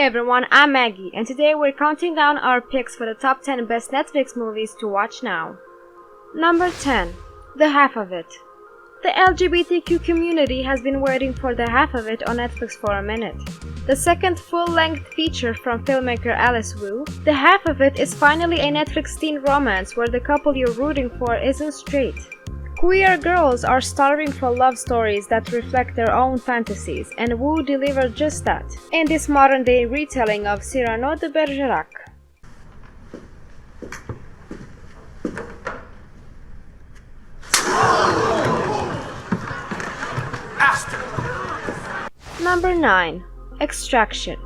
everyone, I'm Maggie, and today we're counting down our picks for the top 10 best Netflix movies to watch now. Number 10. The Half of It. The LGBTQ community has been waiting for The Half of It on Netflix for a minute. The second full-length feature from filmmaker Alice Wu, The Half of It is finally a Netflix teen romance where the couple you're rooting for isn't straight. Queer girls are starving for love stories that reflect their own fantasies, and Wu delivered just that, in this modern-day retelling of Cyrano de Bergerac. Number 9. Extraction.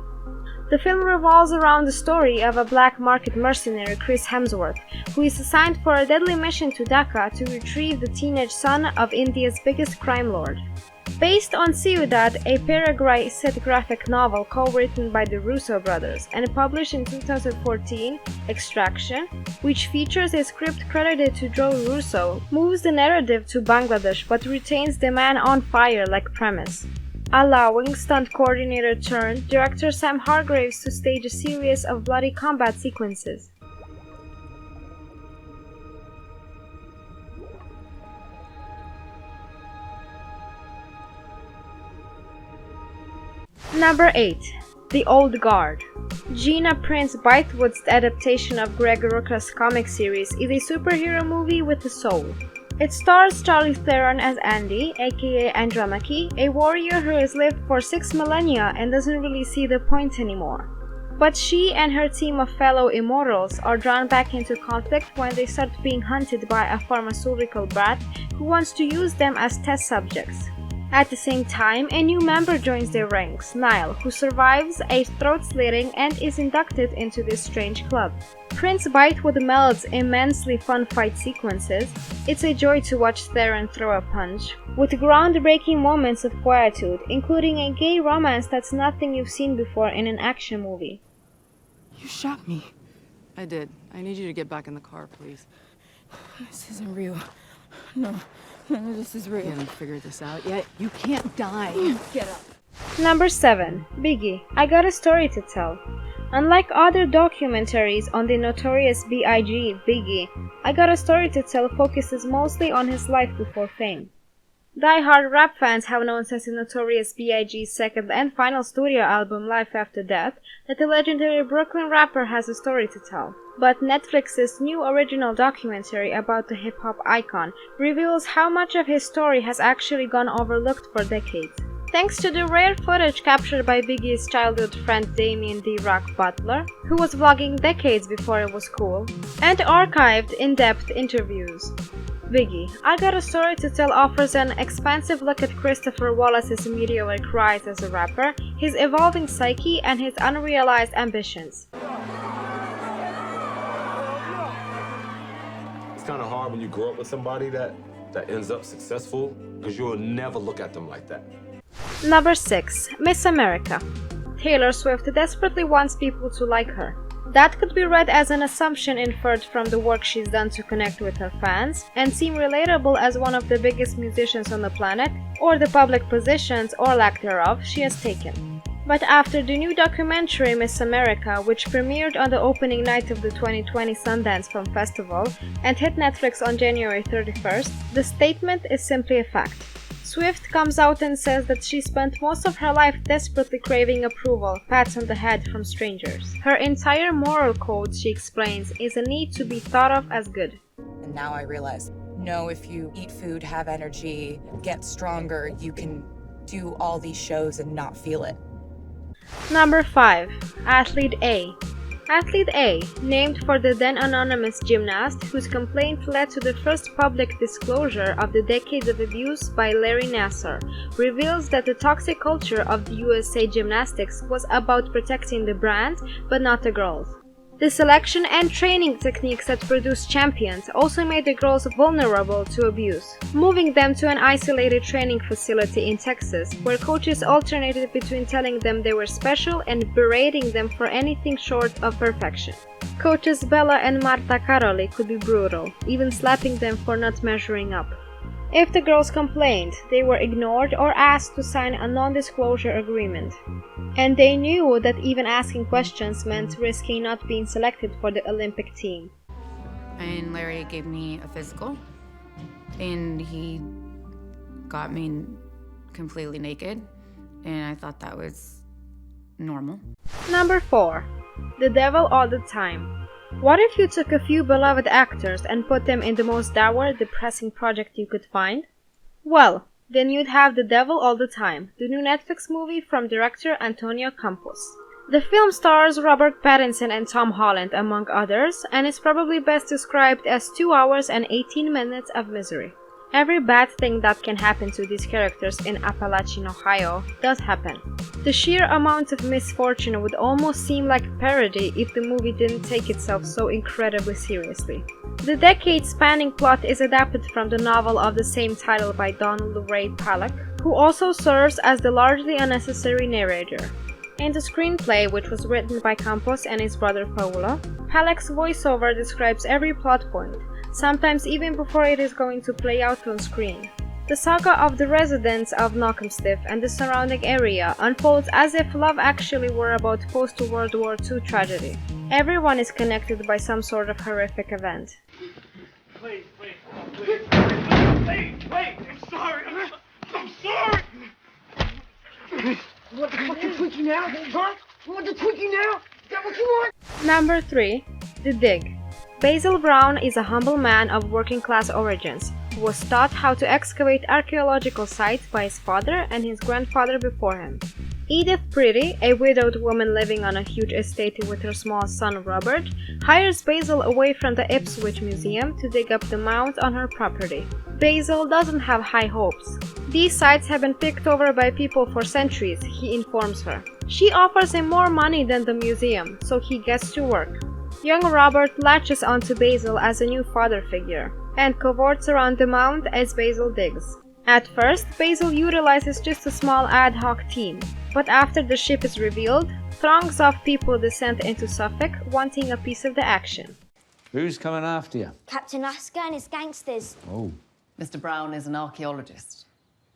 The film revolves around the story of a black market mercenary, Chris Hemsworth, who is assigned for a deadly mission to Dhaka to retrieve the teenage son of India's biggest crime lord. Based on Ciudad, a Paraguay-set graphic novel co-written by the Russo brothers and published in 2014, Extraction, which features a script credited to Joe Russo, moves the narrative to Bangladesh but retains the man-on-fire-like premise, allowing stunt coordinator turned director Sam Hargraves to stage a series of bloody combat sequences. Number 8. The Old Guard. Gina Prince Bythewood's adaptation of Greg Rucka's comic series is a superhero movie with a soul. It stars Charlize Theron as Andy, aka Andromache, a warrior who has lived for 6 millennia and doesn't really see the point anymore. But she and her team of fellow immortals are drawn back into conflict when they start being hunted by a pharmaceutical brat who wants to use them as test subjects. At the same time, a new member joins their ranks, Niall, who survives a throat-slitting and is inducted into this strange club. Prince Bythewood melds immensely fun fight sequences. It's a joy to watch Theron throw a punch, with groundbreaking moments of quietude, including a gay romance that's nothing you've seen before in an action movie. You shot me. I did. I need you to get back in the car, please. This isn't real. No, none of this is real. You haven't figured this out yet. You can't die. Get up. Number 7. Biggie, I Got a Story to Tell. Unlike other documentaries on the notorious B.I.G. Biggie, I Got a Story to Tell focuses mostly on his life before fame. Die-hard rap fans have known since the notorious B.I.G.'s second and final studio album, Life After Death, that the legendary Brooklyn rapper has a story to tell. But Netflix's new original documentary about the hip-hop icon reveals how much of his story has actually gone overlooked for decades. Thanks to the rare footage captured by Biggie's childhood friend Damien D. Rock Butler, who was vlogging decades before it was cool, and archived in-depth interviews. Biggie, I Got a Story to Tell offers an expansive look at Christopher Wallace's meteoric rise as a rapper, his evolving psyche, and his unrealized ambitions. It's kind of hard when you grow up with somebody that ends up successful, because you'll never look at them like that. Number 6. Miss America. Taylor Swift desperately wants people to like her. That could be read as an assumption inferred from the work she's done to connect with her fans and seem relatable as one of the biggest musicians on the planet, or the public positions, or lack thereof, she has taken. But after the new documentary Miss America, which premiered on the opening night of the 2020 Sundance Film Festival and hit Netflix on January 31st, the statement is simply a fact. Swift comes out and says that she spent most of her life desperately craving approval, pats on the head from strangers. Her entire moral code, she explains, is a need to be thought of as good. And now I realize, no, if you eat food, have energy, get stronger, you can do all these shows and not feel it. Number 5. Athlete A. Athlete A, named for the then anonymous gymnast whose complaint led to the first public disclosure of the decades of abuse by Larry Nassar, reveals that the toxic culture of the USA Gymnastics was about protecting the brand, but not the girls. The selection and training techniques that produced champions also made the girls vulnerable to abuse, moving them to an isolated training facility in Texas, where coaches alternated between telling them they were special and berating them for anything short of perfection. Coaches Bella and Marta Caroli could be brutal, even slapping them for not measuring up. If the girls complained, they were ignored or asked to sign a non-disclosure agreement. And they knew that even asking questions meant risking not being selected for the Olympic team. And Larry gave me a physical, and he got me completely naked, and I thought that was normal. Number 4. The devil all the time. What if you took a few beloved actors and put them in the most dour, depressing project you could find? Well, then you'd have The Devil All the Time, the new Netflix movie from director Antonio Campos. The film stars Robert Pattinson and Tom Holland, among others, and is probably best described as 2 hours and 18 minutes of misery. Every bad thing that can happen to these characters in Appalachian, Ohio, does happen. The sheer amount of misfortune would almost seem like a parody if the movie didn't take itself so incredibly seriously. The decade-spanning plot is adapted from the novel of the same title by Donald Ray Pollock, who also serves as the largely unnecessary narrator. In the screenplay, which was written by Campos and his brother Paulo, Pollock's voiceover describes every plot point, sometimes even before it is going to play out on screen. The saga of the residents of Knockemstiff and the surrounding area unfolds as if Love Actually were about post-World War II tragedy. Everyone is connected by some sort of horrific event. Wait, I'm sorry, I'm sorry! You want the fucking Twinkie now? Huh? You want the Twinkie now? Is that what you want? Number 3. The Dig. Basil Brown is a humble man of working-class origins, who was taught how to excavate archaeological sites by his father and his grandfather before him. Edith Pretty, a widowed woman living on a huge estate with her small son Robert, hires Basil away from the Ipswich Museum to dig up the mound on her property. Basil doesn't have high hopes. These sites have been picked over by people for centuries, he informs her. She offers him more money than the museum, so he gets to work. Young Robert latches onto Basil as a new father figure, and cavorts around the mound as Basil digs. At first, Basil utilizes just a small ad hoc team, but after the ship is revealed, throngs of people descend into Suffolk wanting a piece of the action. Who's coming after you? Captain Oscar and his gangsters. Oh, Mr. Brown is an archaeologist.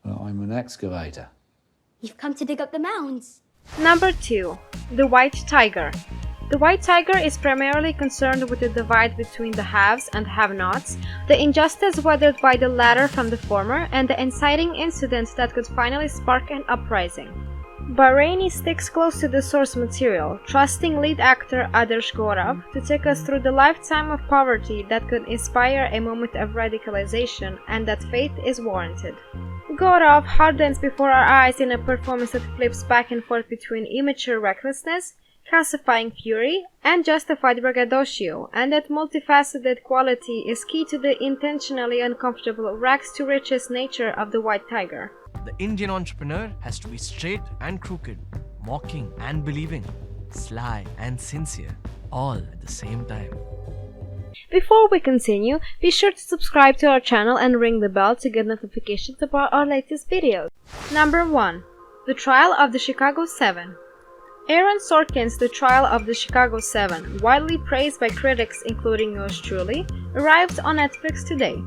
well, I'm an excavator. You've come to dig up the mounds. Number 2. The White Tiger. The White Tiger is primarily concerned with the divide between the haves and have-nots, the injustice weathered by the latter from the former, and the inciting incident that could finally spark an uprising. Bahraini sticks close to the source material, trusting lead actor Adarsh Gaurav to take us through the lifetime of poverty that could inspire a moment of radicalization, and that faith is warranted. Gaurav hardens before our eyes in a performance that flips back and forth between immature recklessness, calcifying fury, and justified braggadocio, and that multifaceted quality is key to the intentionally uncomfortable rags-to-riches nature of the White Tiger. The Indian entrepreneur has to be straight and crooked, mocking and believing, sly and sincere, all at the same time. Before we continue, be sure to subscribe to our channel and ring the bell to get notifications about our latest videos. Number 1. The Trial of the Chicago 7. Aaron Sorkin's The Trial of the Chicago 7, widely praised by critics including yours truly, arrives on Netflix today.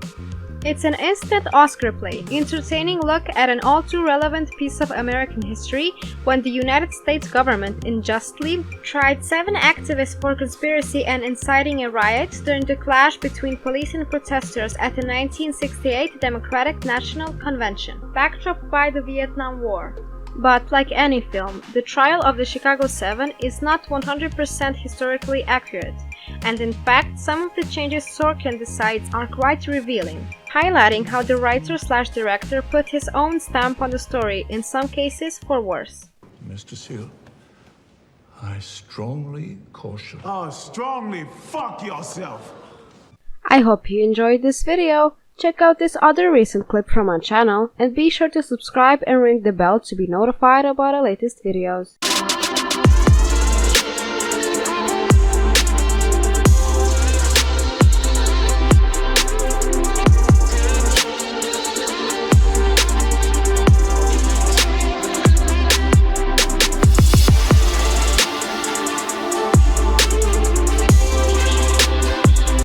It's an instant Oscar play, entertaining look at an all-too-relevant piece of American history when the United States government unjustly tried 7 activists for conspiracy and inciting a riot during the clash between police and protesters at the 1968 Democratic National Convention, backdropped by the Vietnam War. But like any film, The Trial of the Chicago 7 is not 100% historically accurate, and in fact some of the changes Sorkin decides are quite revealing, highlighting how the writer/director put his own stamp on the story, in some cases for worse. Mr. Seal, I strongly caution. Oh, strongly fuck yourself! I hope you enjoyed this video. Check out this other recent clip from our channel, and be sure to subscribe and ring the bell to be notified about our latest videos.